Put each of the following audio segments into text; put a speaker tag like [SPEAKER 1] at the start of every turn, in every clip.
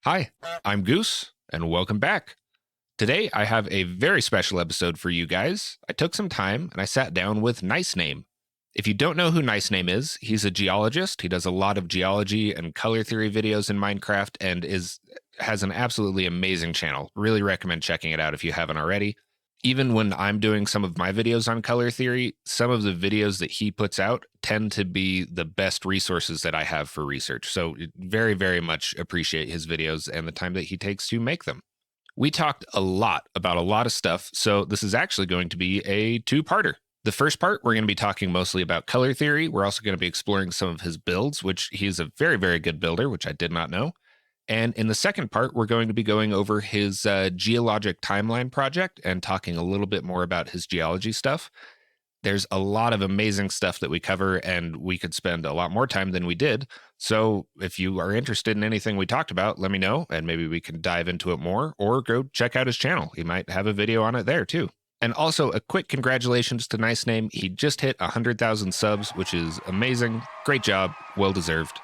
[SPEAKER 1] Hi, I'm Goose, and welcome back. Today, I have a very special episode for you guys. I took some time and I sat down with Nice Name. If you don't know who Nice Name is, he's a geologist. He does a lot of geology and color theory videos in Minecraft and has an absolutely amazing channel. Really recommend checking it out if you haven't already. Even when I'm doing some of my videos on color theory, some of the videos that he puts out tend to be the best resources that I have for research. So, very, very much appreciate his videos and the time that he takes to make them. We talked a lot about a lot of stuff, so this is actually going to be a two-parter. The first part, we're going to be talking mostly about color theory. We're also going to be exploring some of his builds, which he's a very, very good builder, which I did not know. And in the second part, we're going to be going over his geologic timeline project and talking a little bit more about his geology stuff. There's a lot of amazing stuff that we cover, and we could spend a lot more time than we did. So if you are interested in anything we talked about, let me know, and maybe we can dive into it more, or go check out his channel. He might have a video on it there too. And also a quick congratulations to Nice Name. He just hit 100,000 subs, which is amazing. Great job. Well deserved.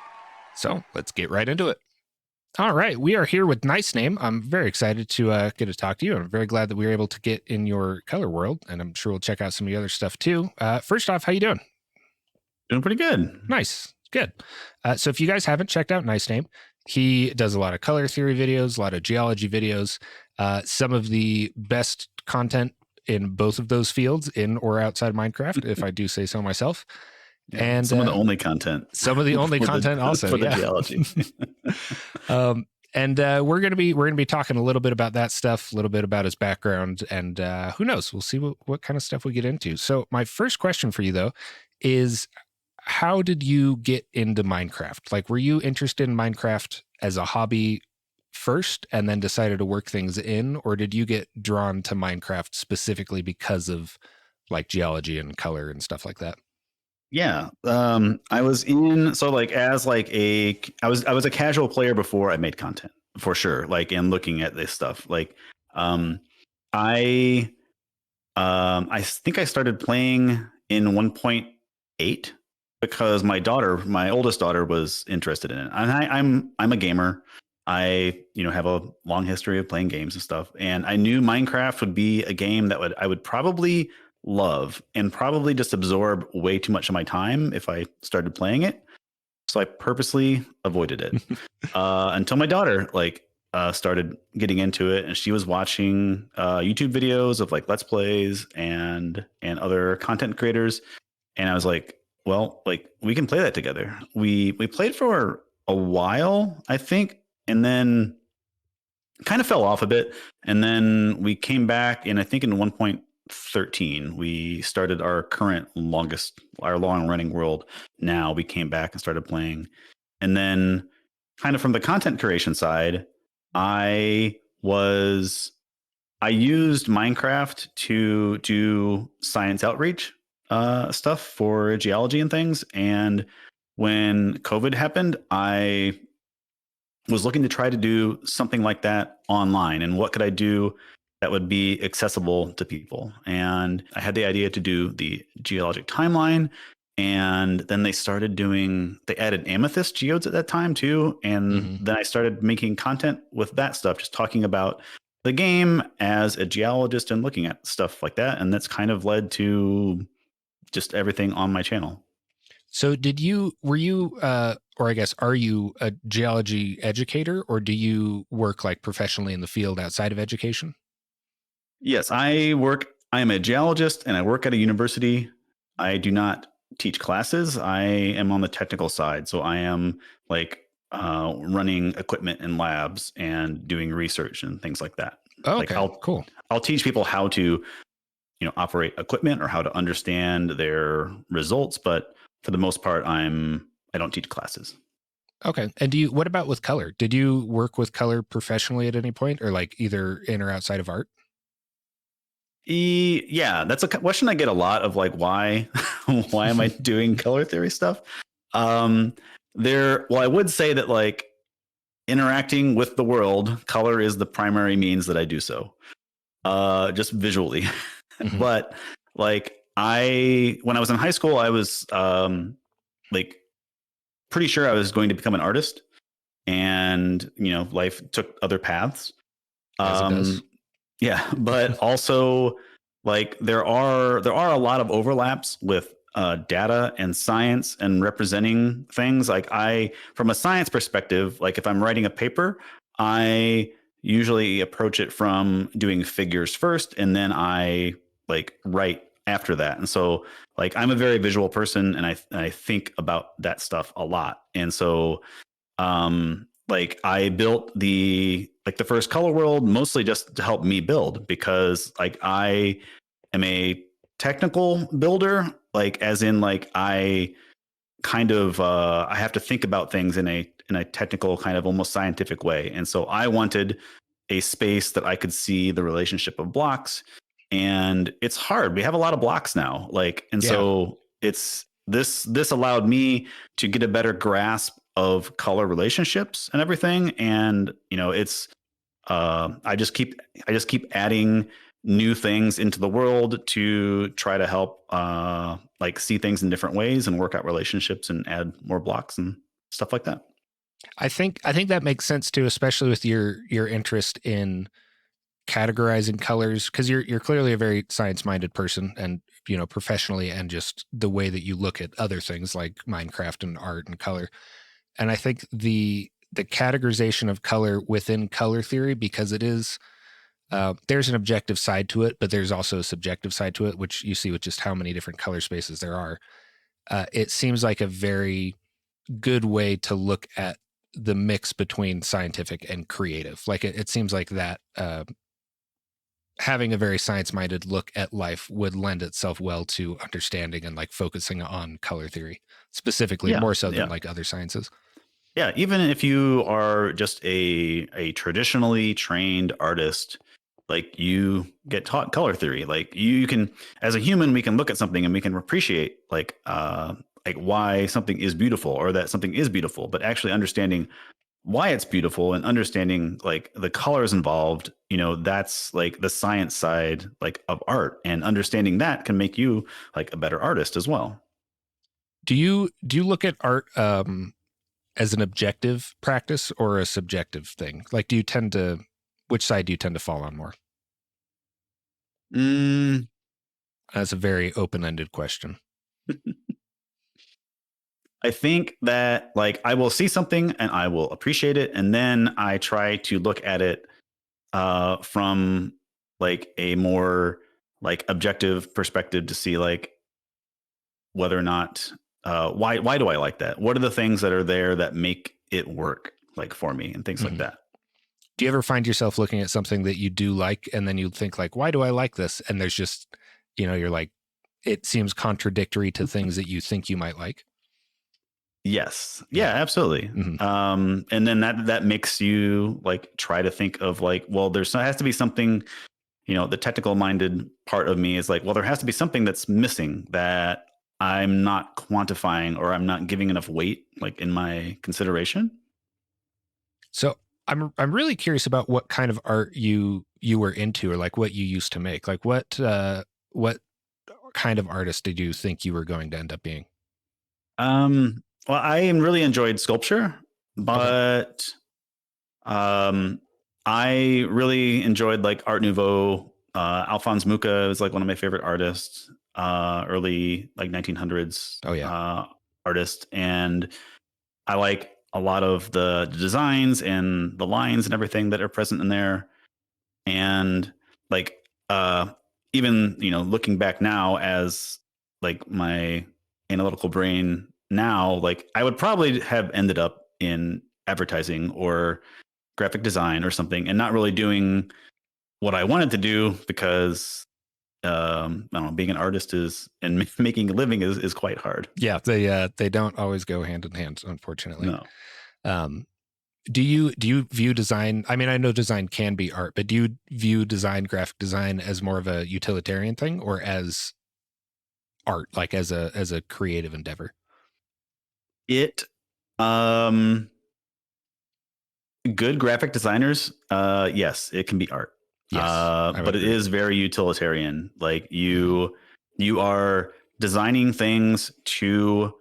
[SPEAKER 1] So let's get right into it. All right, we are here with Nice Name. I'm very excited to get to talk to you. I'm very glad that we were able to get in your color world, and I'm sure we'll check out some of the other stuff too. First off, how you doing?
[SPEAKER 2] Doing pretty good.
[SPEAKER 1] Nice, good. So if you guys haven't checked out Nice Name, he does a lot of color theory videos, a lot of geology videos, some of the best content in both of those fields, in or outside Minecraft, if I do say so myself.
[SPEAKER 2] Yeah,
[SPEAKER 1] And
[SPEAKER 2] some of the only content.
[SPEAKER 1] Some of the only content also
[SPEAKER 2] for the geology.
[SPEAKER 1] And we're gonna be talking a little bit about that stuff, a little bit about his background, and who knows? We'll see what kind of stuff we get into. So my first question for you though is, how did you get into Minecraft? Like, were you interested in Minecraft as a hobby first and then decided to work things in, or did you get drawn to Minecraft specifically because of like geology and color and stuff like that?
[SPEAKER 2] Yeah. I was in so like as like a I was a casual player before I made content for sure. Like and looking at this stuff. Like I I think I started playing in 1.8 because my oldest daughter was interested in it. And I'm a gamer. I, have a long history of playing games and stuff. And I knew Minecraft would be a game that I would probably love and probably just absorb way too much of my time if I started playing it. So I purposely avoided it until my daughter started getting into it, and she was watching YouTube videos of like Let's Plays and other content creators, and I was like, well, like we can play that together. We played for a while, I think, and then kind of fell off a bit, and then we came back, and I think in 1.13 we started our long running world. Now we came back and started playing, and then kind of from the content creation side, I used Minecraft to do science outreach stuff for geology and things. And when COVID happened, I was looking to try to do something like that online. And what could I do that would be accessible to people? And I had the idea to do the geologic timeline. And then they added amethyst geodes at that time too. And then I started making content with that stuff, just talking about the game as a geologist and looking at stuff like that. And that's kind of led to just everything on my channel.
[SPEAKER 1] So were you, or I guess, are you a geology educator, or do you work like professionally in the field outside of education?
[SPEAKER 2] Yes, I am a geologist and I work at a university. I do not teach classes. I am on the technical side. So I am like running equipment in labs and doing research and things like that.
[SPEAKER 1] Oh, okay, cool.
[SPEAKER 2] I'll teach people how to, operate equipment or how to understand their results. But for the most part, I don't teach classes.
[SPEAKER 1] Okay. And what about with color? Did you work with color professionally at any point, or like either in or outside of art?
[SPEAKER 2] Yeah, that's a question I get a lot of, like, why am I doing color theory stuff? Well, I would say that like interacting with the world, color is the primary means that I do so. Just visually. But like when I was in high school, I was like pretty sure I was going to become an artist. and life took other paths.
[SPEAKER 1] As it does.
[SPEAKER 2] Um, yeah, but also like there are a lot of overlaps with data and science and representing things. Like from a science perspective, like if I'm writing a paper, I usually approach it from doing figures first, and then I like write after that. And so like I'm a very visual person, and I think about that stuff a lot. And so like I built the first color world mostly just to help me build, because like I am a technical builder, like as in like I kind of I have to think about things in a technical kind of almost scientific way. And so I wanted a space that I could see the relationship of blocks. And it's hard. We have a lot of blocks now. Like, and
[SPEAKER 1] Yeah.
[SPEAKER 2] so it's this allowed me to get a better grasp of color relationships and everything. And it's I just keep adding new things into the world to try to help like see things in different ways and work out relationships and add more blocks and stuff like that.
[SPEAKER 1] I think that makes sense too, especially with your interest in categorizing colors, because you're clearly a very science-minded person, and professionally, and just the way that you look at other things like Minecraft and art and color. And I think the categorization of color within color theory, because it is there's an objective side to it, but there's also a subjective side to it, which you see with just how many different color spaces there are. It seems like a very good way to look at the mix between scientific and creative. Like it seems like that having a very science-minded look at life would lend itself well to understanding and like focusing on color theory specifically,
[SPEAKER 2] Yeah,
[SPEAKER 1] more so than
[SPEAKER 2] yeah.
[SPEAKER 1] like other sciences.
[SPEAKER 2] Yeah, even if you are just a traditionally trained artist, like you get taught color theory. Like you can, as a human, we can look at something and we can appreciate like why something is beautiful or that something is beautiful, but actually understanding why it's beautiful and understanding like the colors involved, that's like the science side like of art, and understanding that can make you like a better artist as well.
[SPEAKER 1] Do you look at art as an objective practice or a subjective thing? Like, which side do you tend to fall on more?
[SPEAKER 2] Mm,
[SPEAKER 1] That's a very open-ended question.
[SPEAKER 2] I think that like I will see something and I will appreciate it, and then I try to look at it from like a more like objective perspective to see like whether or not why do I like that? What are the things that are there that make it work like for me and things like
[SPEAKER 1] Mhm.
[SPEAKER 2] that?
[SPEAKER 1] Do you ever find yourself looking at something that you do like, and then you think like, why do I like this? And there's just, you're like, it seems contradictory to things that you think you might like.
[SPEAKER 2] Yes. Yeah,
[SPEAKER 1] Yeah.
[SPEAKER 2] absolutely.
[SPEAKER 1] Hmm.
[SPEAKER 2] And then that makes you like try to think of like, well, has to be something, the technical minded part of me is like, well, there has to be something that's missing that I'm not quantifying or I'm not giving enough weight like in my consideration.
[SPEAKER 1] So I'm really curious about what kind of art you were into, or like what you used to make. Like what kind of artist did you think you were going to end up being?
[SPEAKER 2] Well, I really enjoyed sculpture,
[SPEAKER 1] Okay.
[SPEAKER 2] but um, I really enjoyed like Art Nouveau. Alphonse Mucha is like one of my favorite artists, early like 1900s
[SPEAKER 1] Oh yeah.
[SPEAKER 2] artist, and I like a lot of the designs and the lines and everything that are present in there. And like even looking back now as like my analytical brain now, like I would probably have ended up in advertising or graphic design or something, and not really doing what I wanted to do, because I don't know, being an artist is and making a living is quite hard.
[SPEAKER 1] Yeah, they don't always go hand in hand, unfortunately.
[SPEAKER 2] No.
[SPEAKER 1] Um, do you view design? I mean, I know design can be art, but do you view graphic design, as more of a utilitarian thing, or as art, like as a creative endeavor?
[SPEAKER 2] It good graphic designers, yes, it can be art.
[SPEAKER 1] Yes, I would
[SPEAKER 2] But it
[SPEAKER 1] agree.
[SPEAKER 2] is very utilitarian. Like
[SPEAKER 1] Mhm.
[SPEAKER 2] you are designing things to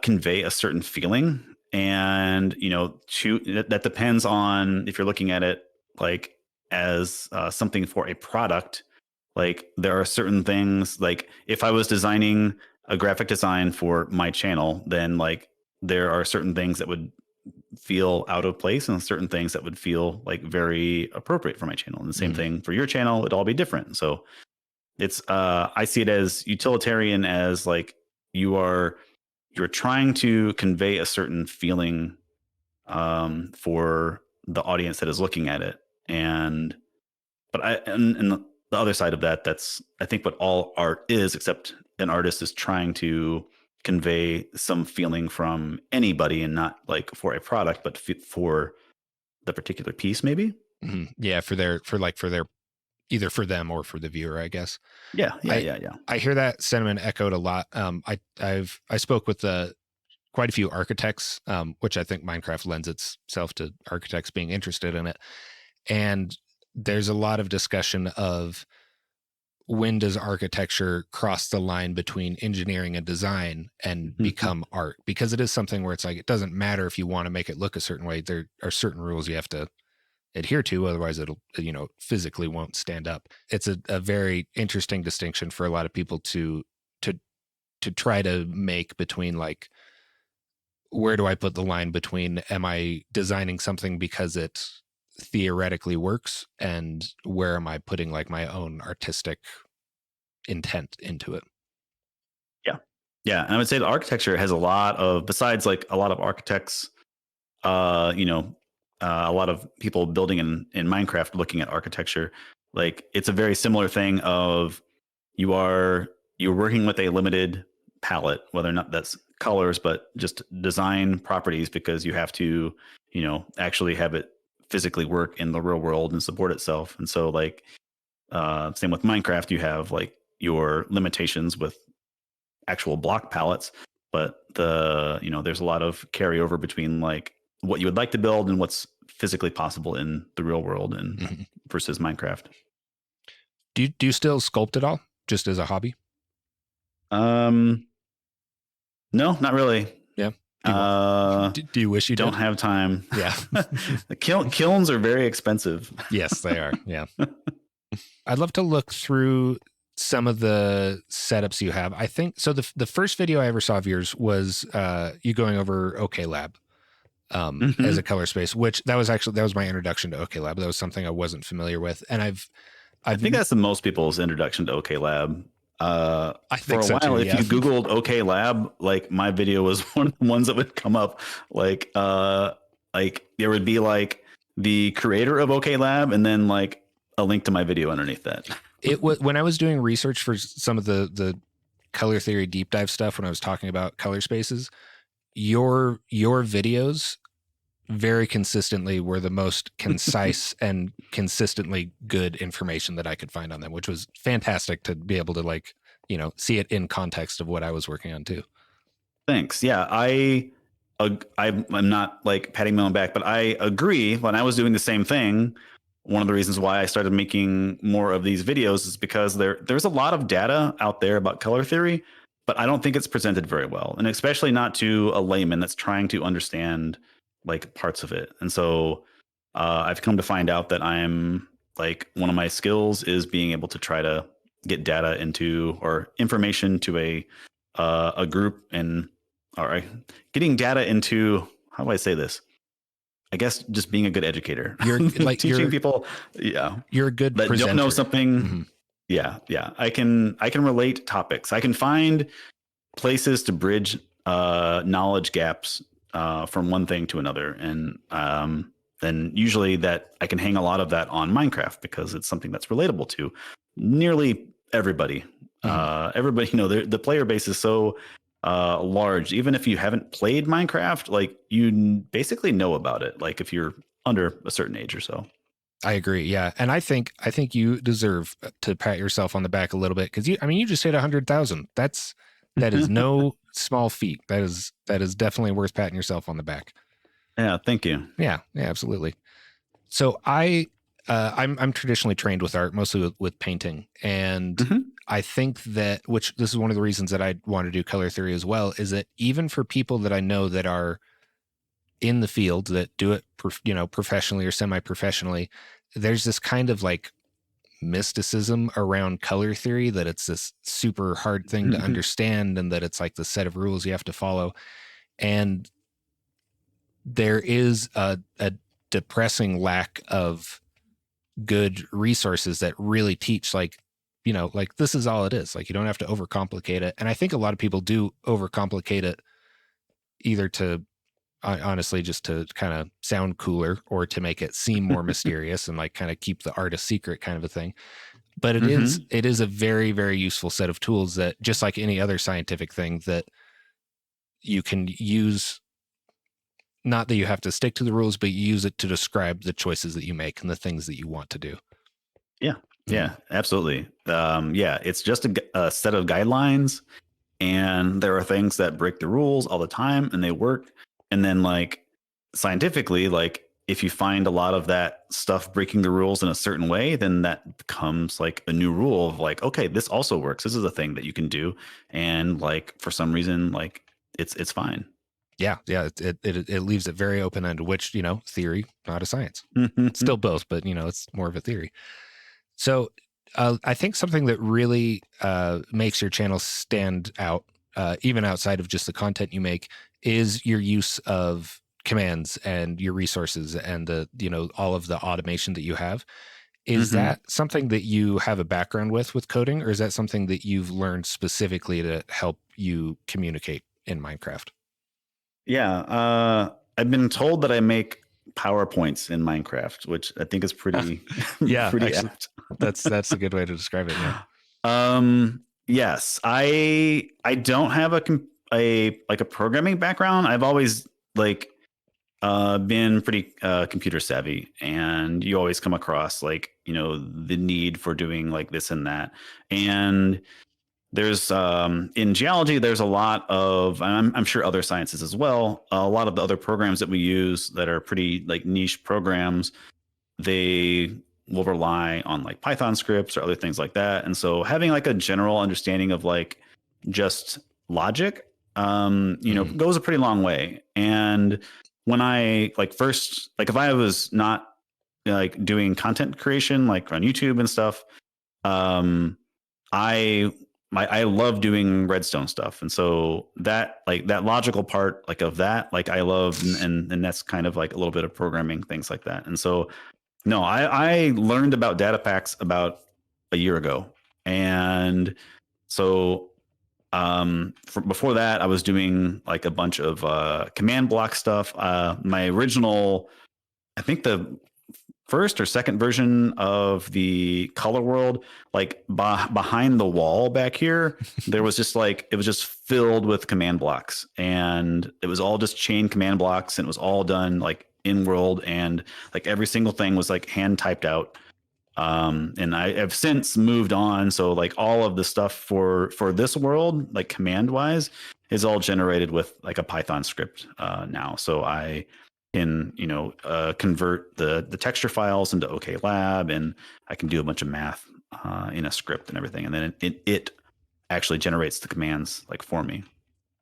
[SPEAKER 2] convey a certain feeling. and that depends on if you're looking at it like as something for a product. Like there are certain things, like if I was designing a graphic design for my channel, then like there are certain things that would feel out of place and certain things that would feel like very appropriate for my channel. And the same thing for your channel, it'd all be different. So it's I see it as utilitarian, as like you're trying to convey a certain feeling for the audience that is looking at it. And the other side of that, that's I think what all art is, except an artist is trying to convey some feeling from anybody, and not like for a product, but for the particular piece, maybe.
[SPEAKER 1] Yeah, for their either for them or for the viewer, I guess.
[SPEAKER 2] Yeah.
[SPEAKER 1] I hear that sentiment echoed a lot. I spoke with quite a few architects, which I think Minecraft lends itself to architects being interested in it. And there's a lot of discussion of when does architecture cross the line between engineering and design and become art? Because it is something where it's like, it doesn't matter if you want to make it look a certain way. There are certain rules you have to adhere to, otherwise it'll, physically won't stand up. It's a very interesting distinction for a lot of people to try to make between, like, where do I put the line between, am I designing something because it theoretically works, and where am I putting like my own artistic intent into it?
[SPEAKER 2] Yeah. And I would say the architecture has a lot of, besides like a lot of architects, a lot of people building in Minecraft looking at architecture, like it's a very similar thing of you're working with a limited palette, whether or not that's colors, but just design properties, because you have to, actually have it physically work in the real world and support itself. And so like, same with Minecraft, you have like your limitations with actual block palettes, but there's a lot of carryover between like what you would like to build and what's physically possible in the real world, and versus Minecraft.
[SPEAKER 1] Do you still sculpt at all, just as a hobby?
[SPEAKER 2] No, not really.
[SPEAKER 1] Yeah. Do you wish you
[SPEAKER 2] don't
[SPEAKER 1] did?
[SPEAKER 2] have time?
[SPEAKER 1] Yeah.
[SPEAKER 2] The kilns are very expensive.
[SPEAKER 1] Yes, they are. Yeah. I'd love to look through some of the setups you have. I think so. The first video I ever saw of yours was you going over OKLab as a color space, which that was my introduction to OKLab. That was something I wasn't familiar with, and I
[SPEAKER 2] think that's the most people's introduction to OKLab.
[SPEAKER 1] I think
[SPEAKER 2] for a while,
[SPEAKER 1] too,
[SPEAKER 2] if you Googled OKLab, like my video was one of the ones that would come up. Like there would be like the creator of OKLab, and then like a link to my video underneath that.
[SPEAKER 1] It was when I was doing research for some of the color theory deep dive stuff, when I was talking about color spaces, your videos very consistently were the most concise and consistently good information that I could find on them, which was fantastic to be able to like, see it in context of what I was working on too.
[SPEAKER 2] Thanks. Yeah. I'm not like patting my own back, but I agree. When I was doing the same thing, one of the reasons why I started making more of these videos is because there's a lot of data out there about color theory, but I don't think it's presented very well, and especially not to a layman that's trying to understand like parts of it. And so I've come to find out that I'm like, one of my skills is being able to try to get data into, or information to a group, and getting data into, how do I say this? I guess just being a good educator.
[SPEAKER 1] You're like
[SPEAKER 2] teaching people. Yeah.
[SPEAKER 1] You're a good
[SPEAKER 2] that
[SPEAKER 1] presenter.
[SPEAKER 2] Don't know something. Yeah. I can relate topics. I can find places to bridge knowledge gaps from one thing to another. And then usually that I can hang a lot of that on Minecraft, because it's something that's relatable to nearly everybody. Everybody, the player base is so large. Even if you haven't played Minecraft, like you basically know about it, like if you're under a certain age or so.
[SPEAKER 1] I agree. Yeah. And I think you deserve to pat yourself on the back a little bit, because you just hit 100,000. That is no small feat. That is definitely worth patting yourself on the back.
[SPEAKER 2] Yeah. Thank you.
[SPEAKER 1] Yeah, absolutely. So I'm traditionally trained with art, mostly with painting. And I think that, which this is one of the reasons that I want to do color theory as well, is that even for people that I know that are in the field that do it, professionally or semi-professionally, there's this kind of like mysticism around color theory, that it's this super hard thing to understand and that it's like the set of rules you have to follow. And there is a depressing lack of good resources that really teach, like, like this is all it is. Like, you don't have to overcomplicate it. And I think a lot of people do overcomplicate it, either to honestly just to kind of sound cooler or to make it seem more mysterious and like kind of keep the art a secret kind of a thing. But it is a very, very useful set of tools that, just like any other scientific thing, that you can use. Not that you have to stick to the rules, but you use it to describe the choices that you make and the things that you want to do.
[SPEAKER 2] Yeah. Yeah, absolutely. Yeah, it's just a set of guidelines, and there are things that break the rules all the time and they work. And then, like, scientifically, like, if you find a lot of that stuff breaking the rules in a certain way, then that becomes like a new rule of like, okay, this also works. This is a thing that you can do. And like, for some reason, like, it's fine.
[SPEAKER 1] Yeah. It leaves it very open ended, which, theory, not a science. It's still both, but it's more of a theory. So I think something that really makes your channel stand out, even outside of just the content you make, is your use of commands and your resources and the, all of the automation that you have. Is that something that you have a background with coding, or is that something that you've learned specifically to help you communicate in Minecraft?
[SPEAKER 2] Yeah. I've been told that I make PowerPoints in Minecraft, which I think is pretty,
[SPEAKER 1] Yeah,
[SPEAKER 2] pretty
[SPEAKER 1] actually,
[SPEAKER 2] apt.
[SPEAKER 1] that's a good way to describe it. Yeah.
[SPEAKER 2] Yes, I don't have a like a programming background. I've always like been pretty computer savvy, and you always come across like, the need for doing like this and that. And there's in geology, there's a lot of, I'm sure other sciences as well, a lot of the other programs that we use that are pretty like niche programs, they will rely on like Python scripts or other things like that. And so having like a general understanding of like just logic, goes a pretty long way. And when I like first, like if I was not like doing content creation, like on YouTube and stuff, um, I love doing redstone stuff. And so that, like that logical part, like of that, like I love, and that's kind of like a little bit of programming, things like that. And so no, I learned about data packs about a year ago. And so before that, I was doing like a bunch of command block stuff. My original, I think the first or second version of the color world, like behind the wall back here, there was just like, it was just filled with command blocks, and it was all just chain command blocks, and it was all done like in world, and like every single thing was like hand typed out. And I have since moved on, so like all of the stuff for this world, like command wise, is all generated with like a Python script now. So I can convert the texture files into OK Lab, and I can do a bunch of math in a script and everything, and then it actually generates the commands like for me.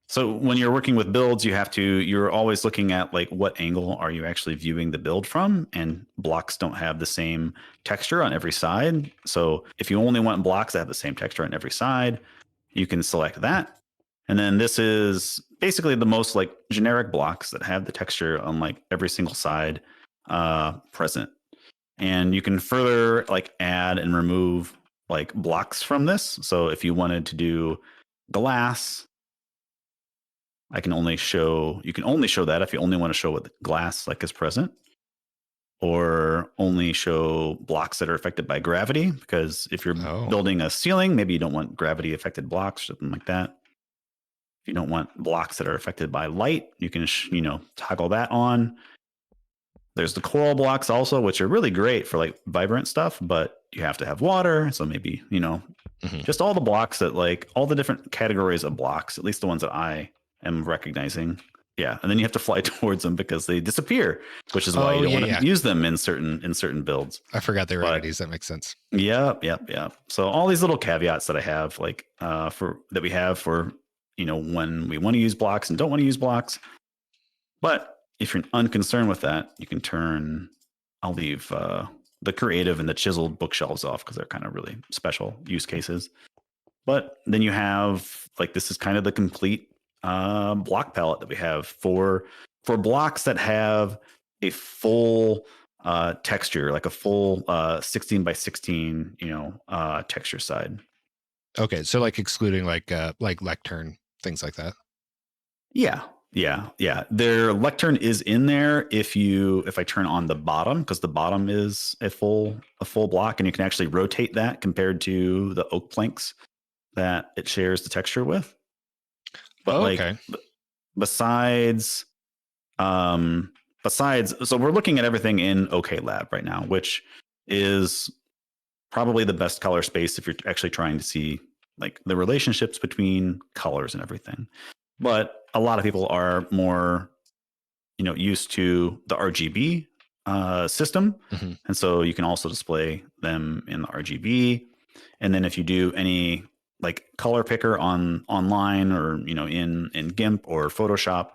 [SPEAKER 2] So when you're working with builds, you're always looking at like what angle are you actually viewing the build from, and blocks don't have the same texture on every side. So if you only want blocks that have the same texture on every side, you can select that. And then this is basically the most like generic blocks that have the texture on like every single side present. And you can further like add and remove like blocks from this. So if you wanted to do glass, you can only show that if you only want to show what the glass like is present, or only show blocks that are affected by gravity, because if you're building a ceiling, maybe you don't want gravity affected blocks, something like that. If you don't want blocks that are affected by light, you can toggle that on. There's the coral blocks also, which are really great for like vibrant stuff, but you have to have water. So maybe, just all the blocks that like all the different categories of blocks, at least the ones that I am recognizing. Yeah. And then you have to fly towards them because they disappear, which is why you don't want to use them in certain builds.
[SPEAKER 1] I forgot they were entities. That makes sense.
[SPEAKER 2] Yep. So all these little caveats that I have, like we have for, when we want to use blocks and don't want to use blocks. But if you're unconcerned with that, you can turn. I'll leave the creative and the chiseled bookshelves off because they're kind of really special use cases. But then you have like this is kind of the complete block palette that we have for blocks that have a full texture, like a full 16 by 16, texture side.
[SPEAKER 1] Okay, so like excluding like lectern, things like that.
[SPEAKER 2] Yeah. Their lectern is in there if I turn on the bottom, because the bottom is a full block, and you can actually rotate that compared to the oak planks that it shares the texture with. But
[SPEAKER 1] Okay.
[SPEAKER 2] besides, so we're looking at everything in OK Lab right now, which is probably the best color space if you're actually trying to see like the relationships between colors and everything. But a lot of people are more, used to the RGB system, and so you can also display them in the RGB. And then if you do any like color picker online or in GIMP or Photoshop,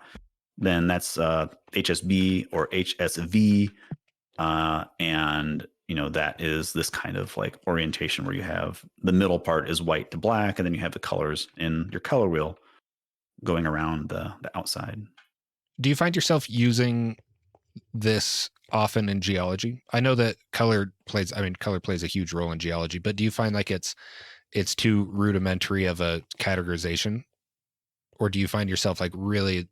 [SPEAKER 2] then that's HSB or HSV, and that is this kind of like orientation where you have the middle part is white to black, and then you have the colors in your color wheel going around the outside.
[SPEAKER 1] Do you find yourself using this often in geology? I know that color plays a huge role in geology, but do you find like it's too rudimentary of a categorization? Or do you find yourself like really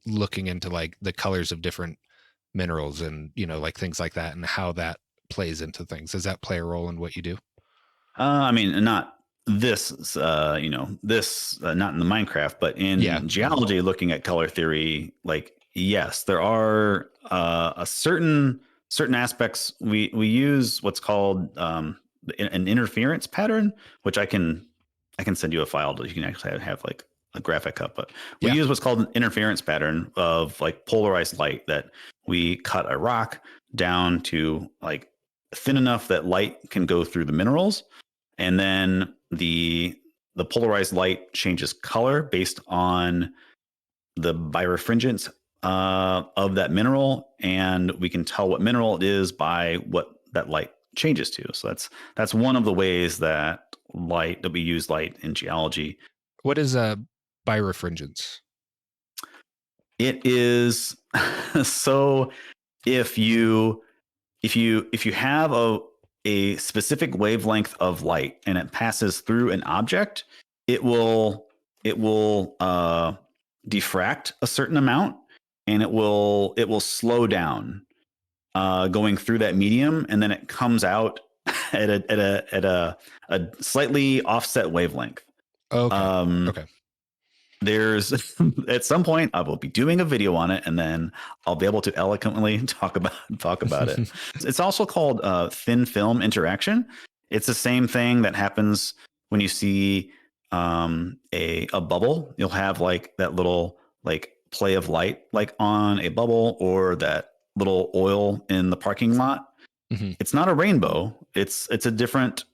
[SPEAKER 1] looking into like the colors of different minerals and, like things like that and how that plays into things? Does that play a role in what you do?
[SPEAKER 2] I mean, not this, not in the Minecraft, but in geology, looking at color theory, like, yes, there are a certain aspects. We use what's called an interference pattern, which I can send you a file that you can actually have like a graphic up. But we use what's called an interference pattern of like polarized light, that we cut a rock down to like thin enough that light can go through the minerals, and then the polarized light changes color based on the birefringence of that mineral, and we can tell what mineral it is by what that light changes to. So that's one of the ways that we use light in geology.
[SPEAKER 1] What is birefringence?
[SPEAKER 2] It is so if you have a specific wavelength of light and it passes through an object, it will diffract a certain amount, and it will slow down going through that medium, and then it comes out at a slightly offset wavelength.
[SPEAKER 1] Okay. Okay.
[SPEAKER 2] There's at some point I will be doing a video on it, and then I'll be able to eloquently talk about it. It's also called thin film interaction. It's the same thing that happens when you see a bubble. You'll have like that little like play of light like on a bubble, or that little oil in the parking lot. It's not a rainbow. It's a different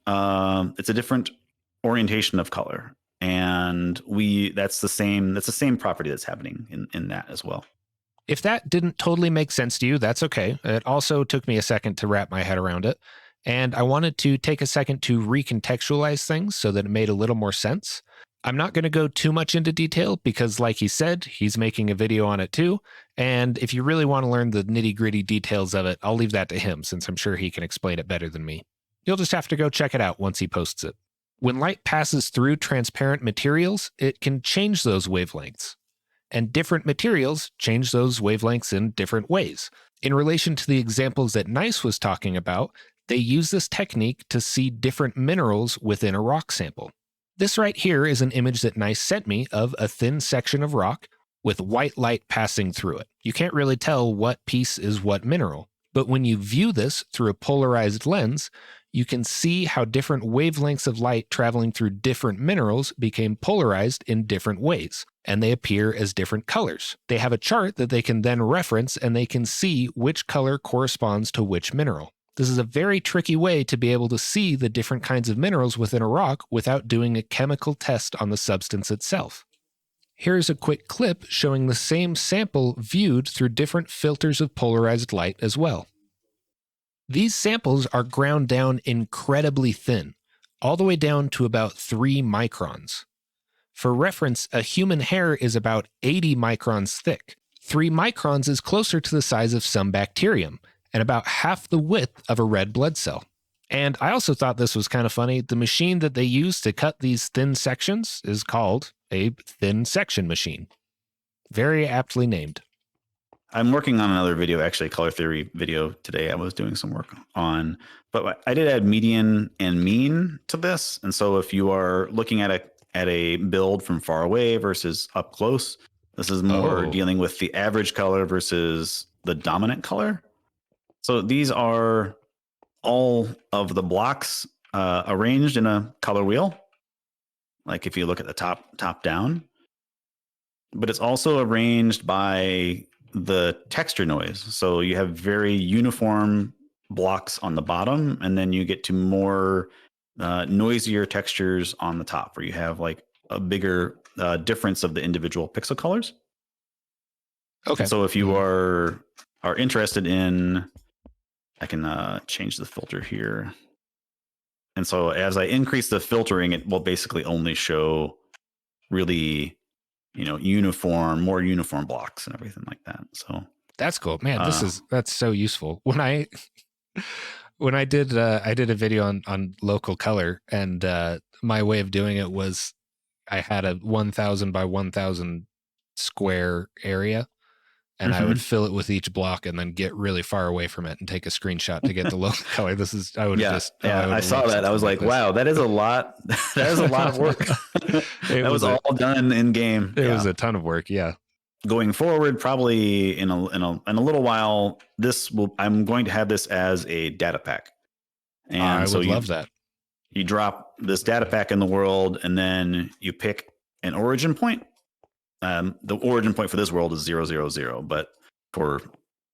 [SPEAKER 2] orientation of color. And that's the same property that's happening in that as well.
[SPEAKER 1] If that didn't totally make sense to you, that's okay. It also took me a second to wrap my head around it. And I wanted to take a second to recontextualize things so that it made a little more sense. I'm not going to go too much into detail because, like he said, he's making a video on it too. And if you really want to learn the nitty-gritty details of it, I'll leave that to him, since I'm sure he can explain it better than me. You'll just have to go check it out once he posts it. When light passes through transparent materials, it can change those wavelengths. And different materials change those wavelengths in different ways. In relation to the examples that Nice was talking about, they use this technique to see different minerals within a rock sample. This right here is an image that Nice sent me of a thin section of rock with white light passing through it. You can't really tell what piece is what mineral, but when you view this through a polarized lens, you can see how different wavelengths of light traveling through different minerals became polarized in different ways, and they appear as different colors. They have a chart that they can then reference, and they can see which color corresponds to which mineral. This is a very tricky way to be able to see the different kinds of minerals within a rock without doing a chemical test on the substance itself. Here's a quick clip showing the same sample viewed through different filters of polarized light as well. These samples are ground down incredibly thin, all the way down to about 3 microns. For reference, a human hair is about 80 microns thick. 3 microns is closer to the size of some bacterium, and about half the width of a red blood cell. And I also thought this was kind of funny. The machine that they use to cut these thin sections is called a thin section machine. Very aptly named.
[SPEAKER 2] I'm working on another video, actually, color theory video today. I was doing some work on, but I did add median and mean to this. And so if you are looking at a build from far away versus up close, this is more dealing with the average color versus the dominant color. So these are all of the blocks arranged in a color wheel. Like if you look at the top down, but it's also arranged by the texture noise. So you have very uniform blocks on the bottom, and then you get to more noisier textures on the top, where you have like a bigger difference of the individual pixel colors.
[SPEAKER 1] Okay.
[SPEAKER 2] So if you are interested in, I can change the filter here. And so as I increase the filtering, it will basically only show really, more uniform blocks and everything like that. So
[SPEAKER 1] that's cool, man. That's so useful. When I did a video on local color, and my way of doing it was I had a 1,000 by 1,000 square area, and I would fill it with each block and then get really far away from it and take a screenshot to get the local color. I
[SPEAKER 2] saw that. I was like, wow, that is a lot. That is a lot of work. That was all done in game.
[SPEAKER 1] It was a ton of work. Yeah.
[SPEAKER 2] Going forward, probably in a little while, I'm going to have this as a data pack. And
[SPEAKER 1] I would love that.
[SPEAKER 2] You drop this data pack in the world, and then you pick an origin point. The origin point for this world is 000, but for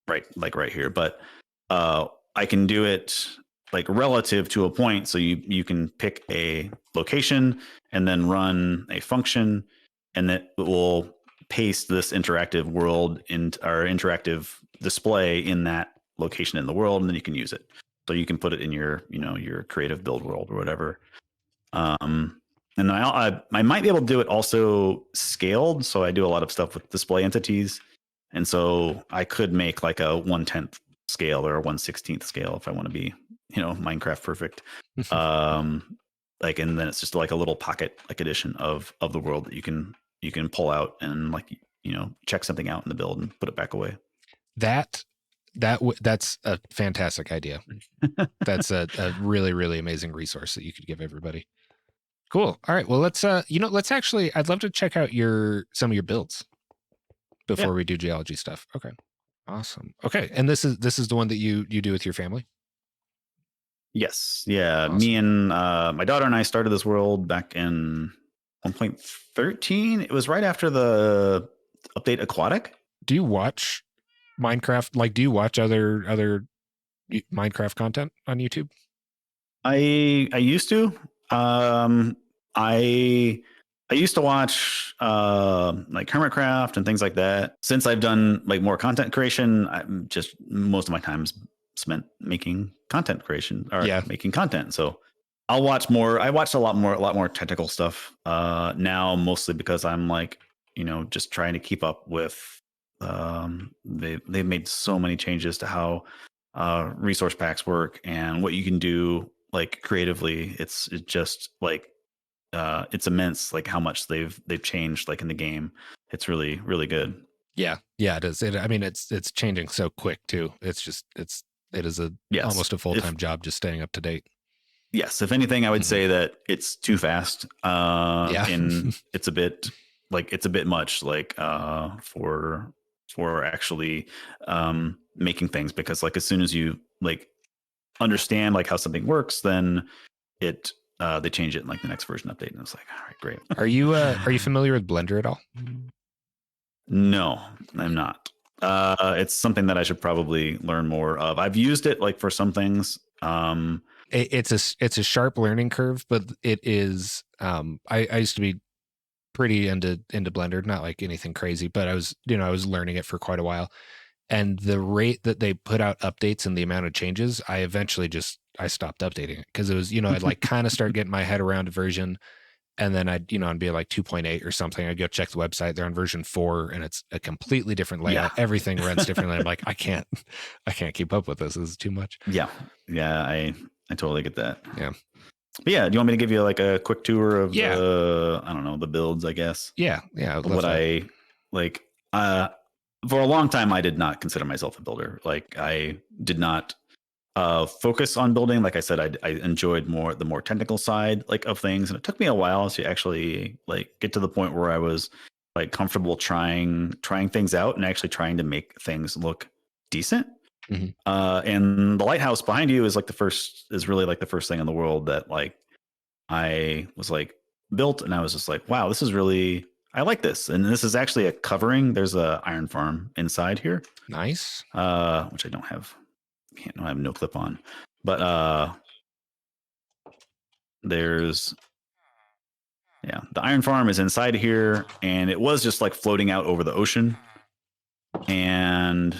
[SPEAKER 2] right here. But I can do it like relative to a point. So you can pick a location and then run a function, and that will paste this interactive world in our interactive display in that location in the world, and then you can use it. So you can put it in your creative build world or whatever. And I might be able to do it also scaled. So I do a lot of stuff with display entities. And so I could make like a 1/10 scale or a 1/16 scale if I want to be, Minecraft perfect. And then it's just like a little pocket edition of the world that you can pull out and check something out in the build and put it back away.
[SPEAKER 1] That's a fantastic idea. That's a really, really amazing resource that you could give everybody. Cool. All right. Well, let's actually, I'd love to check out some of your builds before we do geology stuff. Okay. Awesome. Okay. And this is the one that you do with your family?
[SPEAKER 2] Yes. Yeah.
[SPEAKER 1] Awesome.
[SPEAKER 2] Me and my daughter and I started this world back in 1.13. It was right after the update Aquatic.
[SPEAKER 1] Do you watch Minecraft? Like, do you watch other Minecraft content on YouTube?
[SPEAKER 2] I used to. I used to watch like Hermitcraft and things like that. Since I've done like more content creation, I'm just most of my time's spent making content creation or making content. So I'll watch more. I watched a lot more technical stuff now, mostly because I'm like, just trying to keep up with. They've made so many changes to how resource packs work and what you can do like creatively. It's just like it's immense, like how much they've changed like in the game. It's really, really good.
[SPEAKER 1] Yeah, it is. It's changing so quick too. It is almost a full-time job just staying up to date.
[SPEAKER 2] Yes, if anything, I would say that it's too fast. And it's a bit much like for actually making things, because like as soon as you like understand like how something works, then they change it in like the next version update, and it's like, all right, great.
[SPEAKER 1] Are you familiar with Blender at all?
[SPEAKER 2] No, I'm not. It's something that I should probably learn more of. I've used it like for some things.
[SPEAKER 1] It's a sharp learning curve, but it is. I used to be pretty into Blender, not like anything crazy, but I was, I was learning it for quite a while. And the rate that they put out updates and the amount of changes, I eventually I stopped updating it because it was, I'd like kind of start getting my head around a version, and then I'd be like 2.8 or something. I'd go check the website. They're on version 4 and it's a completely different layout.
[SPEAKER 2] Yeah.
[SPEAKER 1] Everything runs differently. I'm like, I can't keep up with this. This is too much.
[SPEAKER 2] Yeah. Yeah. I totally get that.
[SPEAKER 1] Yeah.
[SPEAKER 2] But yeah, do you want me to give you like a quick tour of the, I don't know, the builds, I guess?
[SPEAKER 1] Yeah. Yeah.
[SPEAKER 2] What I like, for a long time, I did not consider myself a builder. Like I did not focus on building. Like I said, I enjoyed the more technical side like of things. And it took me a while to actually like get to the point where I was like comfortable trying things out and actually trying to make things look decent.
[SPEAKER 1] Mm-hmm.
[SPEAKER 2] And the lighthouse behind you is really like the first thing in the world that like I was like built, and I was just like, wow, this is really, I like this. And this is actually a covering. There's a iron farm inside here.
[SPEAKER 1] Nice.
[SPEAKER 2] Which I don't have. I have no clip on, but there's the iron farm is inside here, and it was just like floating out over the ocean, and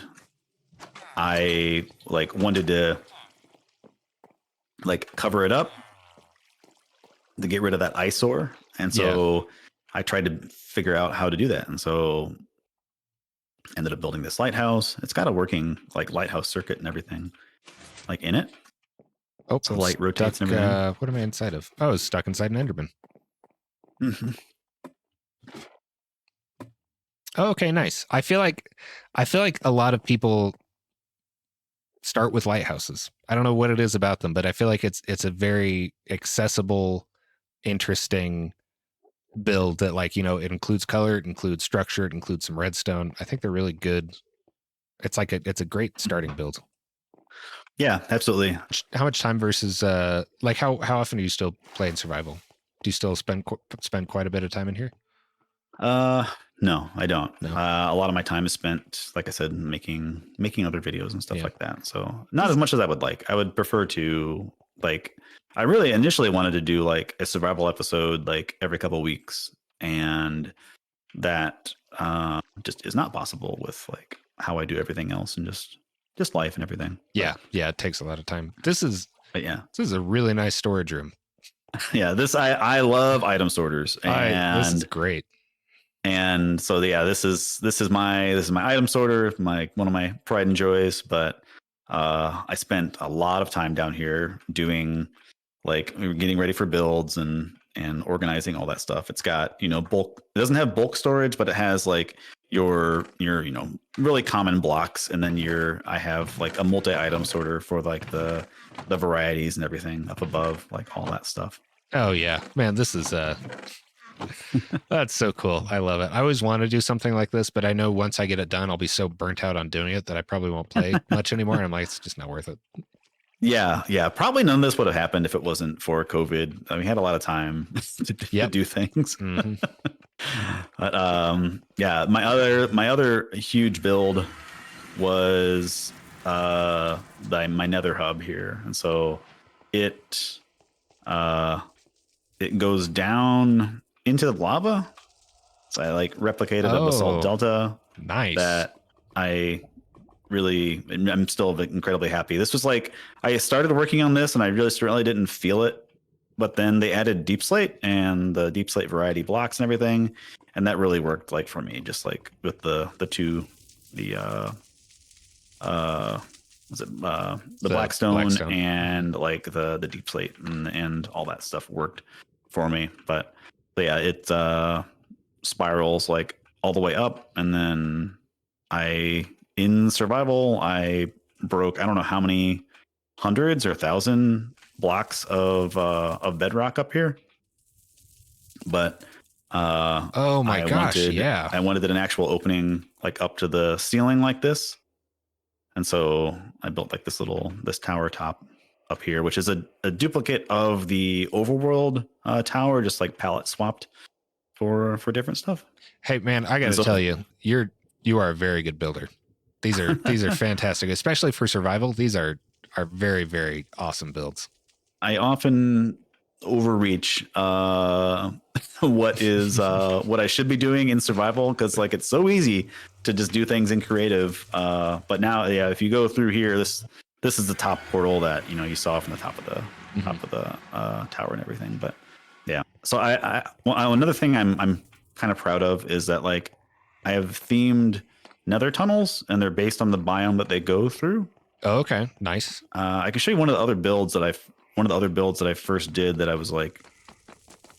[SPEAKER 2] I like wanted to like cover it up to get rid of that eyesore, and so I tried to figure out how to do that, and so ended up building this lighthouse. It's got a working like lighthouse circuit and everything like in it.
[SPEAKER 1] Oh,
[SPEAKER 2] so light rotates and everything.
[SPEAKER 1] What am I inside of? Oh, I was stuck inside an Enderman.
[SPEAKER 2] Mm-hmm.
[SPEAKER 1] Oh, okay, nice. I feel like a lot of people start with lighthouses. I don't know what it is about them, but I feel like it's a very accessible, interesting build that like, it includes color, it includes structure, it includes some redstone. I think they're really good. It's like it's a great starting build.
[SPEAKER 2] Yeah, absolutely.
[SPEAKER 1] How much time versus like how often do you still play in survival? Do you still spend quite a bit of time in here?
[SPEAKER 2] No, I don't.
[SPEAKER 1] No.
[SPEAKER 2] A lot of my time is spent, like I said, making other videos and stuff like that. So not as much as I would like. I would prefer to like. I really initially wanted to do like a survival episode like every couple of weeks, and that just is not possible with like how I do everything else and just life and everything.
[SPEAKER 1] Yeah, it takes a lot of time. This is a really nice storage room.
[SPEAKER 2] Yeah, I love item sorters, and
[SPEAKER 1] this is great.
[SPEAKER 2] And so this is my item sorter, one of my pride and joys. But I spent a lot of time down here doing like getting ready for builds and organizing all that stuff. It's got bulk. It doesn't have bulk storage, but it has like your really common blocks, and then I have like a multi-item sorter for like the varieties and everything up above, like all that stuff.
[SPEAKER 1] Oh yeah, man, this is that's so cool. I love it. I always want to do something like this, but I know once I get it done, I'll be so burnt out on doing it that I probably won't play much anymore. And I'm like, it's just not worth it.
[SPEAKER 2] Yeah. Probably none of this would have happened if it wasn't for COVID. I mean, we had a lot of time to do things.
[SPEAKER 1] Mm-hmm.
[SPEAKER 2] But my other huge build was my Nether hub here, and so it goes down into the lava. So I like replicated a basalt delta.
[SPEAKER 1] Nice.
[SPEAKER 2] That I'm still incredibly happy. This was like, I started working on this and I really didn't feel it, but then they added deep slate and the deep slate variety blocks and everything. And that really worked like for me, just like with the Blackstone and like the deep slate and all that stuff worked for me. But yeah, it spirals like all the way up, and then in survival I broke I don't know how many hundreds or thousand blocks of bedrock up here. But
[SPEAKER 1] oh my gosh,
[SPEAKER 2] I wanted an actual opening like up to the ceiling like this. And so I built like this tower top up here, which is a duplicate of the overworld tower, just like palette swapped for different stuff.
[SPEAKER 1] Hey man, I got to tell you, you are a very good builder. These are fantastic, especially for survival. These are very, very awesome builds.
[SPEAKER 2] I often overreach what I should be doing in survival, because like it's so easy to just do things in creative. But now, yeah, if you go through here, this is the top portal that you saw from the top of the tower and everything. But yeah, so another thing I'm kind of proud of is that like I have themed Nether tunnels, and they're based on the biome that they go through.
[SPEAKER 1] Oh, okay, nice.
[SPEAKER 2] I can show you one of the other builds that I first did that I was like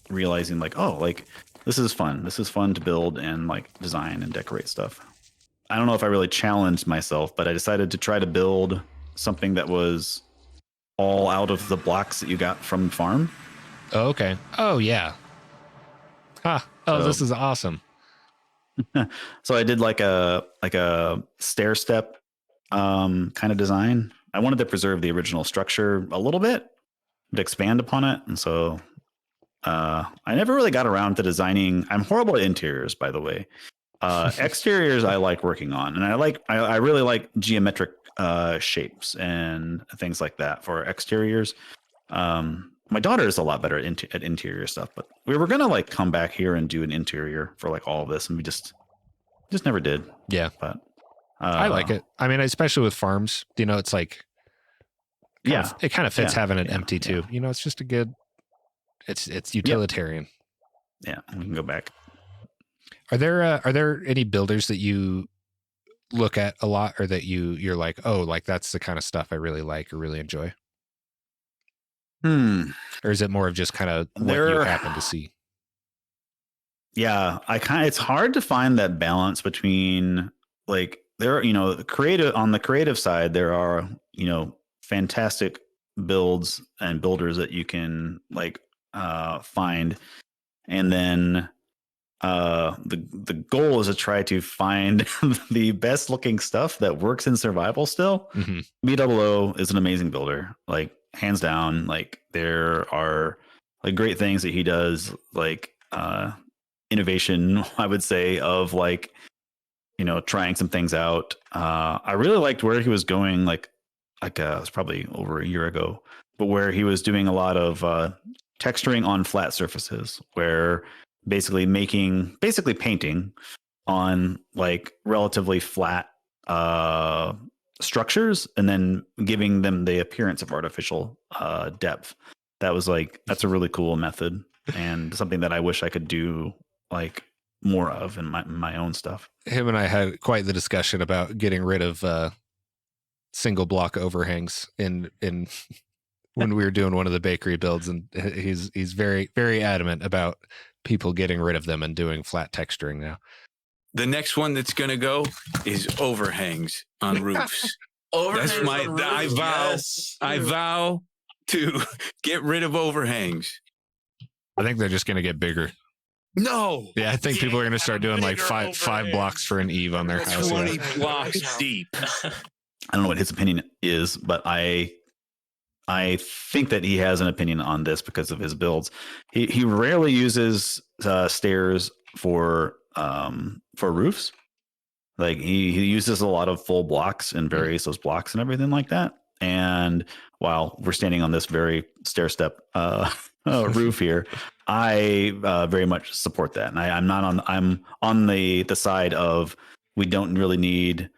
[SPEAKER 2] realizing like, oh, like this is fun. This is fun to build and like design and decorate stuff. I don't know if I really challenged myself, but I decided to try to build something that was all out of the blocks that you got from the farm.
[SPEAKER 1] Oh, okay. Oh, yeah. Ah. Oh,
[SPEAKER 2] So,
[SPEAKER 1] this is awesome.
[SPEAKER 2] So I did like a stair step kind of design. I wanted to preserve the original structure a little bit, but expand upon it. And so I never really got around to designing. I'm horrible at interiors, by the way. Exteriors I like working on, and I really like geometric shapes and things like that for exteriors. My daughter is a lot better at interior stuff, but we were gonna like come back here and do an interior for like all of this, and we just never did.
[SPEAKER 1] Yeah,
[SPEAKER 2] but
[SPEAKER 1] I like it. I mean, especially with farms, it's like, it kind of fits having it empty too. It's just a good. It's utilitarian.
[SPEAKER 2] Yeah, we can go back.
[SPEAKER 1] Are there any builders that you look at a lot, or that you're like, oh, like that's the kind of stuff I really like or really enjoy? Or is it more of just kind of what you happen to see?
[SPEAKER 2] Yeah, it's hard to find that balance between like there are, on the creative side, there are, fantastic builds and builders that you can like find. And then the goal is to try to find the best looking stuff that works in survival still.
[SPEAKER 1] Mm-hmm.
[SPEAKER 2] B00 is an amazing builder, like hands down. Like there are like great things that he does, like innovation, I would say, of like, trying some things out. I really liked where he was going, like it was probably over a year ago, but where he was doing a lot of texturing on flat surfaces, where basically painting on like relatively flat structures and then giving them the appearance of artificial depth. That's a really cool method and something that I wish I could do like more of in my own stuff.
[SPEAKER 1] Him and I had quite the discussion about getting rid of single block overhangs in when we were doing one of the bakery builds, and he's very, very adamant about people getting rid of them and doing flat texturing now.
[SPEAKER 3] The next one that's going to go is overhangs on roofs. That's my roofs. I vow to get rid of overhangs.
[SPEAKER 1] I think they're just going to get bigger.
[SPEAKER 3] No.
[SPEAKER 1] Yeah, I think people are going to start doing like five blocks for an eave on their house.
[SPEAKER 3] 20 blocks deep.
[SPEAKER 2] I don't know what his opinion is, but I think that he has an opinion on this because of his builds. He rarely uses stairs for roofs. Like he uses a lot of full blocks and varies those blocks and everything like that. And while we're standing on this very stair step roof here, I very much support that. And I'm on the side of we don't really need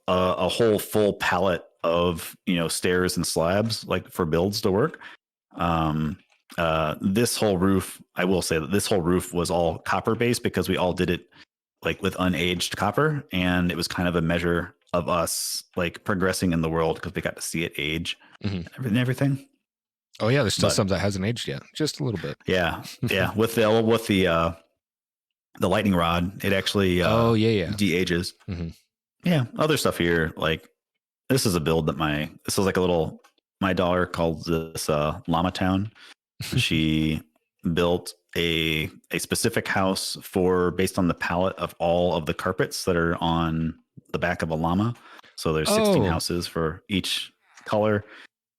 [SPEAKER 2] a whole full palette of stairs and slabs like for builds to work. This whole roof, I will say that this whole roof was all copper based because we all did it like with unaged copper, and it was kind of a measure of us like progressing in the world because we got to see it age and everything.
[SPEAKER 1] Oh yeah, there's still some that hasn't aged yet, just a little bit.
[SPEAKER 2] Yeah, yeah. With the lightning rod, it actually de-ages.
[SPEAKER 1] Mm-hmm.
[SPEAKER 2] Yeah, other stuff here, like this is a build that my daughter called this Llama Town. She built a specific house based on the palette of all of the carpets that are on the back of a llama. So there's 16 houses for each color.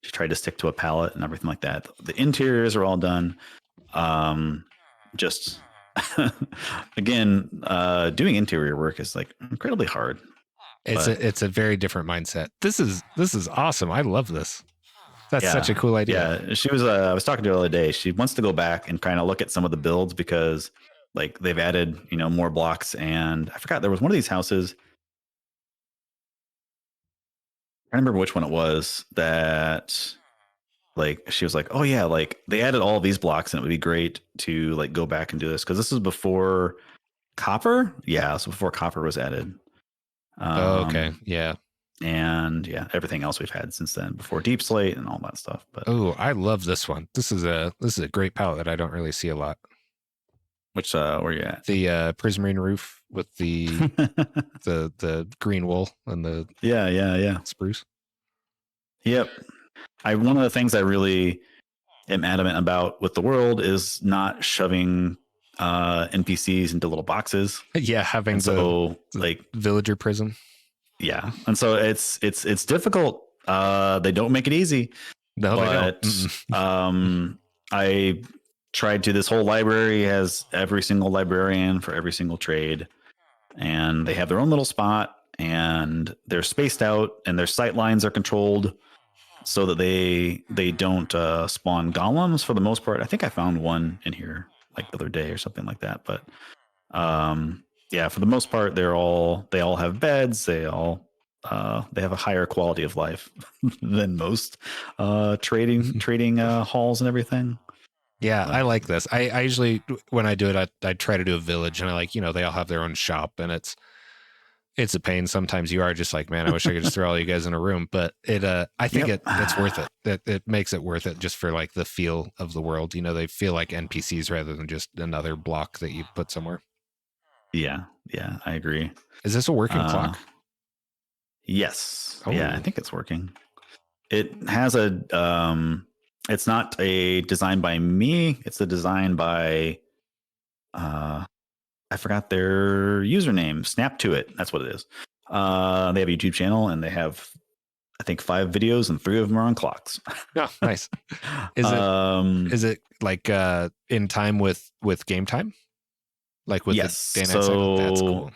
[SPEAKER 2] She tried to stick to a palette and everything like that. The interiors are all done. Just again, doing interior work is like incredibly hard.
[SPEAKER 1] It's a very different mindset. This is awesome. I love this. That's such a cool idea.
[SPEAKER 2] Yeah, she was. I was talking to her the other day. She wants to go back and kind of look at some of the builds because, like, they've added more blocks. And I forgot there was one of these houses. I don't remember which one it was that, like, she was like, "Oh yeah, like they added all these blocks, and it would be great to like go back and do this because this is before copper." Yeah, so before copper was added.
[SPEAKER 1] Okay. Yeah.
[SPEAKER 2] And yeah, everything else we've had since then, before Deep Slate and all that stuff. But
[SPEAKER 1] I love this one. This is a great palette that I don't really see a lot.
[SPEAKER 2] which where you at?
[SPEAKER 1] The prismarine roof with the the green wool and the
[SPEAKER 2] yeah
[SPEAKER 1] spruce.
[SPEAKER 2] Yep. One of the things I really am adamant about with the world is not shoving NPCs into little boxes.
[SPEAKER 1] Yeah, having
[SPEAKER 2] the
[SPEAKER 1] like villager prison.
[SPEAKER 2] Yeah, and so it's difficult. They don't make it easy.
[SPEAKER 1] No,
[SPEAKER 2] but
[SPEAKER 1] they don't.
[SPEAKER 2] I tried to. This whole library has every single librarian for every single trade, and they have their own little spot, and they're spaced out, and their sight lines are controlled so that they don't spawn golems for the most part. I think I found one in here like the other day or something like that, but yeah, for the most part, they all have beds. They all they have a higher quality of life than most trading halls and everything.
[SPEAKER 1] Yeah, I like this. I usually, when I do it, I try to do a village, and I like, they all have their own shop, and it's a pain. Sometimes you are just like, man, I wish I could just throw all you guys in a room, but I think it's worth it. It makes it worth it just for like the feel of the world. They feel like NPCs rather than just another block that you put somewhere.
[SPEAKER 2] Yeah, I agree.
[SPEAKER 1] Is this a working clock?
[SPEAKER 2] Yes. Oh. Yeah, I think it's working. It has a it's not a design by me. It's a design by I forgot their username. Snap to it. That's what it is. They have a YouTube channel, and they have, I think, 5 videos, and 3 of them are on clocks.
[SPEAKER 1] Oh, nice. Is it like in time with game time? Like with
[SPEAKER 2] yes.
[SPEAKER 1] The day and cycle? That's cool.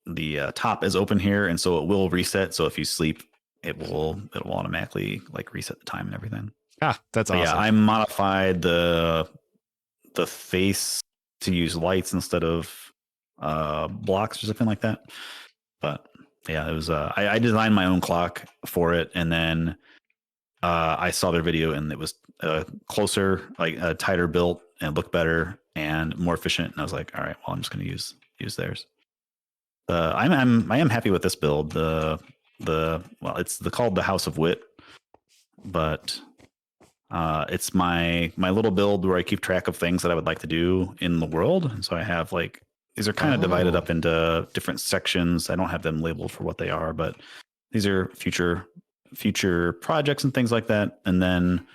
[SPEAKER 2] The top is open here, and so it will reset. So if you sleep, it will automatically like reset the time and everything.
[SPEAKER 1] That's awesome.
[SPEAKER 2] Yeah, I modified the face to use lights instead of blocks or something like that. But yeah, it was I designed my own clock for it, and then I saw their video, and it was closer, like tighter built, and looked better and more efficient. And I was like, all right, well, I'm just going to use theirs. I am happy with this build. It's called the House of Wit, but it's my little build where I keep track of things that I would like to do in the world. And so I have like, these are kind of divided up into different sections. I don't have them labeled for what they are, but these are future projects and things like that. And then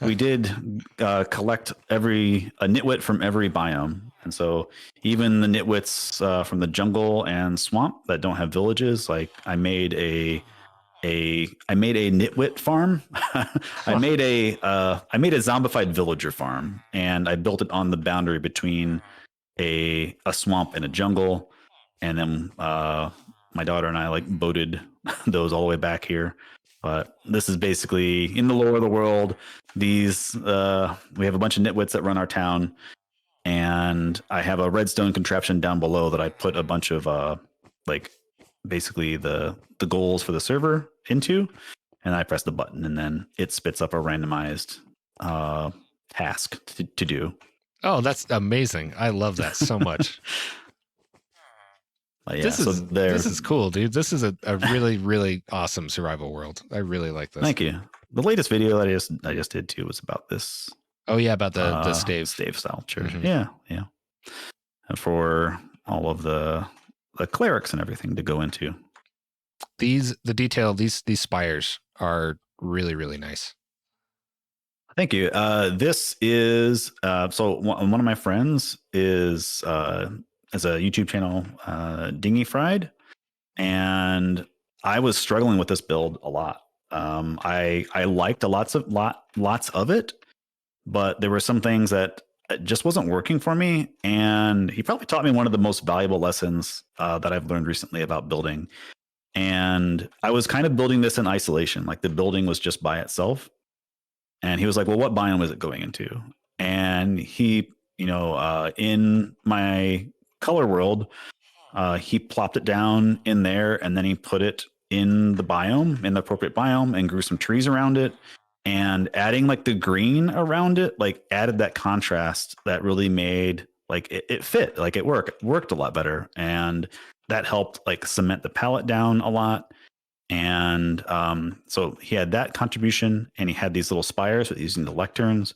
[SPEAKER 2] we did collect a nitwit from every biome. And so even the nitwits from the jungle and swamp that don't have villages, like I made a nitwit farm. I made a zombified villager farm, and I built it on the boundary between a swamp and a jungle. And then my daughter and I like boated those all the way back here. But this is basically in the lore of the world. These we have a bunch of nitwits that run our town, and I have a redstone contraption down below that I put a bunch of like basically the goals for the server into, and I press the button, and then it spits up a randomized task to do.
[SPEAKER 1] Oh, that's amazing! I love that so much.
[SPEAKER 2] Yeah,
[SPEAKER 1] this is cool, dude. This is a really, really awesome survival world. I really like this.
[SPEAKER 2] Thank you. The latest video that I just did too was about this.
[SPEAKER 1] Oh yeah, about the stave
[SPEAKER 2] style church. Mm-hmm. Yeah. And for all of the clerics and everything to go into.
[SPEAKER 1] The detail, these spires are really, really nice.
[SPEAKER 2] Thank you. This is so one of my friends is as a YouTube channel, Dingy Fried, and I was struggling with this build a lot. I liked lots of it, but there were some things that just wasn't working for me. And he probably taught me one of the most valuable lessons that I've learned recently about building. And I was kind of building this in isolation. Like the building was just by itself. And he was like, well, what biome is it going into? And he, in my color world, he plopped it down in there, and then he put it in the biome, in the appropriate biome, and grew some trees around it. And adding like the green around it, like added that contrast that really made like it fit, like it worked a lot better. And that helped like cement the palette down a lot. And so he had that contribution, and he had these little spires with using the lecterns,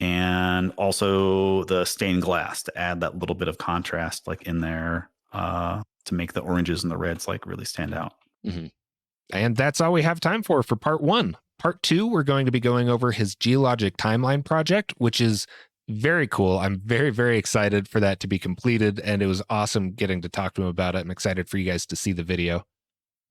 [SPEAKER 2] and also the stained glass to add that little bit of contrast like in there, to make the oranges and the reds like really stand out.
[SPEAKER 1] Mm-hmm. And that's all we have time for part 1. Part 2, we're going to be going over his geologic timeline project, which is very cool. I'm very, very excited for that to be completed, and it was awesome getting to talk to him about it. I'm excited for you guys to see the video.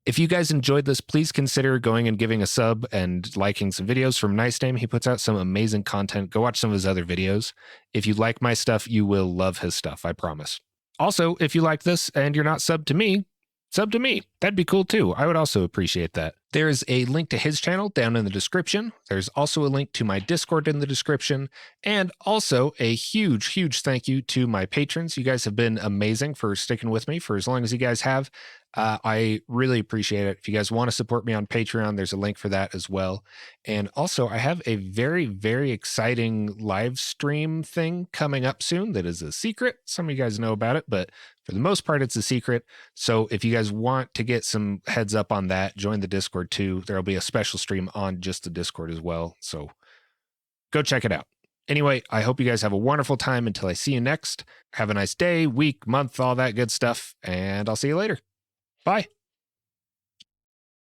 [SPEAKER 1] If you guys enjoyed this, please consider going and giving a sub and liking some videos from Nice Name. He puts out some amazing content. Go watch some of his other videos. If you like my stuff, you will love his stuff, I promise. Also, if you like this and you're not subbed to me, sub to me. That'd be cool too. I would also appreciate that. There is a link to his channel down in the description. There's also a link to my Discord in the description. And also a huge, huge thank you to my patrons. You guys have been amazing for sticking with me for as long as you guys have. I really appreciate it. If you guys want to support me on Patreon, there's a link for that as well. And also, I have a very, very exciting live stream thing coming up soon that is a secret. Some of you guys know about it, but for the most part, it's a secret. So if you guys want to get some heads up on that, join the Discord too. There'll be a special stream on just the Discord as well. So go check it out. Anyway, I hope you guys have a wonderful time until I see you next. Have a nice day, week, month, all that good stuff, and I'll see you later. Bye.